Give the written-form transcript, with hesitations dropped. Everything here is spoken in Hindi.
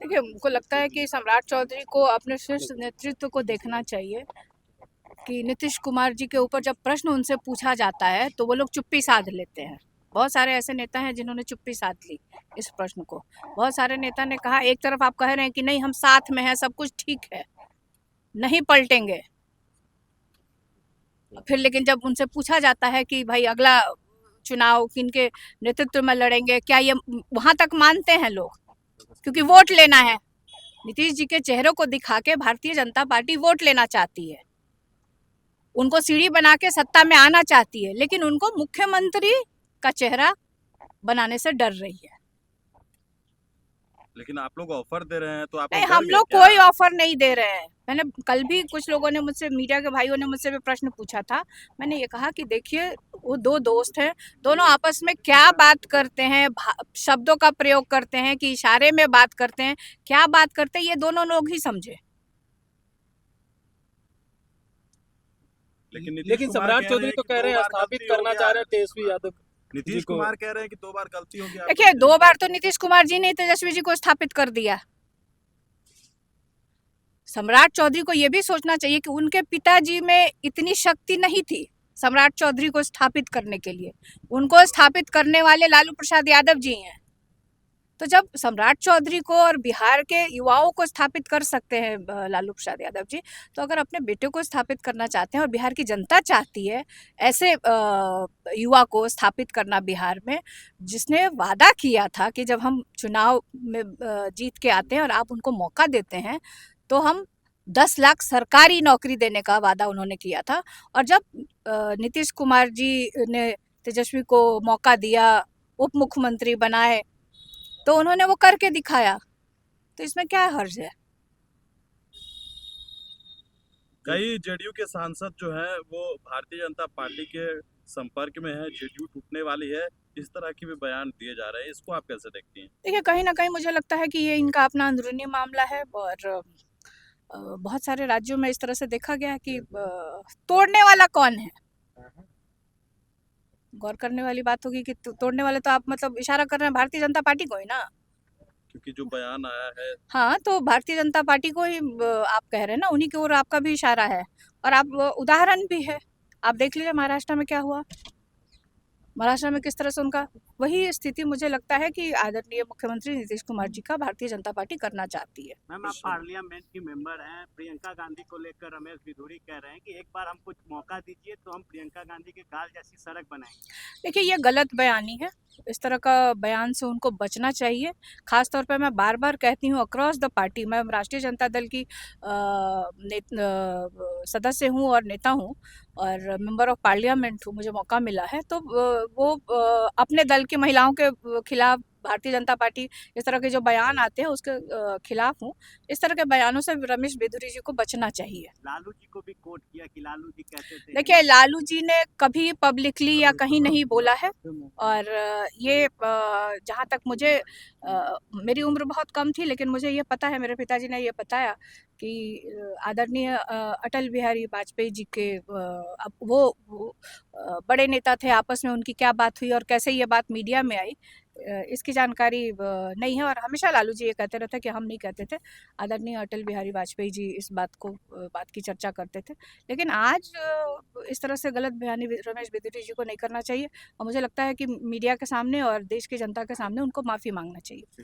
देखिए, मुझको लगता है कि सम्राट चौधरी को अपने शीर्ष नेतृत्व को देखना चाहिए कि नीतीश कुमार जी के ऊपर जब प्रश्न उनसे पूछा जाता है तो वो लोग चुप्पी साध लेते हैं। बहुत सारे ऐसे नेता हैं जिन्होंने चुप्पी साध ली इस प्रश्न को। बहुत सारे नेता ने कहा, एक तरफ आप कह रहे हैं कि नहीं हम साथ में हैं, सब कुछ ठीक है, नहीं पलटेंगे, फिर लेकिन जब उनसे पूछा जाता है कि भाई अगला चुनाव किनके नेतृत्व में लड़ेंगे, क्या ये वहां तक मानते हैं लोग? क्योंकि वोट लेना है। नीतीश जी के चेहरों को दिखा के भारतीय जनता पार्टी वोट लेना चाहती है, उनको सीढ़ी बना के सत्ता में आना चाहती है, लेकिन उनको मुख्यमंत्री का चेहरा बनाने से डर रही है। लेकिन आप लोग ऑफर दे रहे हैं तो आप नहीं, लोग हम डर गए लोग क्या? कोई ऑफर नहीं दे रहे हैं। मैंने कल भी कुछ लोगों ने मुझसे, मीडिया के भाइयों ने मुझसे भी प्रश्न पूछा था। मैंने ये कहा कि देखिए, वो दो दोस्त हैं, दोनों आपस में क्या बात करते हैं, शब्दों का प्रयोग करते हैं कि इशारे में बात करते हैं, क्या बात करते हैं, ये दोनों लोग ही समझे। लेकिन सम्राट चौधरी तो कह रहे हैं स्थापित करना चाह रहे हैं तेजस्वी यादव। नीतीश कुमार कह रहे हैं कि 2 बार गलती हो गई। देखिए, 2 बार तो नीतीश कुमार जी ने तेजस्वी जी को स्थापित कर दिया। सम्राट चौधरी को यह भी सोचना चाहिए कि उनके पिताजी में इतनी शक्ति नहीं थी सम्राट चौधरी को स्थापित करने के लिए। उनको स्थापित करने वाले लालू प्रसाद यादव जी हैं। तो जब सम्राट चौधरी को और बिहार के युवाओं को स्थापित कर सकते हैं लालू प्रसाद यादव जी, तो अगर अपने बेटे को स्थापित करना चाहते हैं और बिहार की जनता चाहती है ऐसे युवा को स्थापित करना बिहार में, जिसने वादा किया था कि जब हम चुनाव में जीत के आते हैं और आप उनको मौका देते हैं तो हम 10 लाख सरकारी नौकरी देने का वादा उन्होंने किया था। और जब नीतीश कुमार जी ने तेजस्वी को मौका दिया, उप मुख्यमंत्री बनाए, तो उन्होंने वो करके दिखाया। तो इसमें क्या हर्ज है? कई जेडीयू के सांसद जो हैं वो भारतीय जनता पार्टी के संपर्क में है, जेडीयू टूटने वाली है, इस तरह के भी बयान दिए जा रहे हैं। इसको आप कैसे देखती हैं? देखिए, कहीं ना कहीं मुझे लगता है कि ये इनका अपना अंदरूनी मामला है और बहुत सारे राज्यों में इस तरह से देखा गया है कि तोड़ने वाला कौन है। गौर करने वाली बात होगी कि तोड़ने वाले तो आप मतलब इशारा कर रहे हैं भारतीय जनता पार्टी को ही ना, क्योंकि जो बयान आया है। हाँ, तो भारतीय जनता पार्टी को ही आप कह रहे हैं ना, उन्हीं की ओर आपका भी इशारा है। और आप उदाहरण भी है, आप देख लीजिए महाराष्ट्र में क्या हुआ, महाराष्ट्र में किस तरह से उनका वही स्थिति मुझे लगता है कि आदरणीय मुख्यमंत्री नीतीश कुमार जी का भारतीय जनता पार्टी करना चाहती है। मैम, आप पार्लियामेंट की मेंबर हैं, प्रियंका गांधी को लेकर रमेश बिधूरी कह रहे हैं कि एक बार हमको मौका दीजिए तो हम प्रियंका गांधी के गाल जैसी सड़क बनाएंगे। देखिए, ये गलत बयानी है, इस तरह का बयान से उनको बचना चाहिए। खास तौर पर मैं बार बार कहती हूँ, अक्रॉस द पार्टी, मैं राष्ट्रीय जनता दल की सदस्य हूँ और नेता हूँ और मेंबर ऑफ पार्लियामेंट हूँ, मुझे मौका मिला है, तो वो अपने दल की महिलाओं के खिलाफ भारतीय जनता पार्टी इस तरह के जो बयान आते हैं उसके खिलाफ हूँ। इस तरह के बयानों से रमेश बिधूरी जी को बचना चाहिए। लालू जी को भी कोट किया कि लालू जी कहते थे। देखिए, लालू जी ने कभी पब्लिकली या कहीं नहीं बोला है और ये जहाँ तक मुझे मेरी उम्र बहुत कम थी, लेकिन मुझे ये पता है, मेरे पिताजी ने ये बताया कि आदरणीय अटल बिहारी वाजपेयी जी के अब वो बड़े नेता थे, आपस में उनकी क्या बात हुई और कैसे ये बात मीडिया में आई, इसकी जानकारी नहीं है। और हमेशा लालू जी ये कहते रहते कि हम नहीं कहते थे, आदरणीय अटल बिहारी वाजपेयी जी इस बात की चर्चा करते थे। लेकिन आज इस तरह से गलत बयानी रमेश बिधूरी जी को नहीं करना चाहिए और मुझे लगता है कि मीडिया के सामने और देश की जनता के सामने उनको माफ़ी मांगना चाहिए।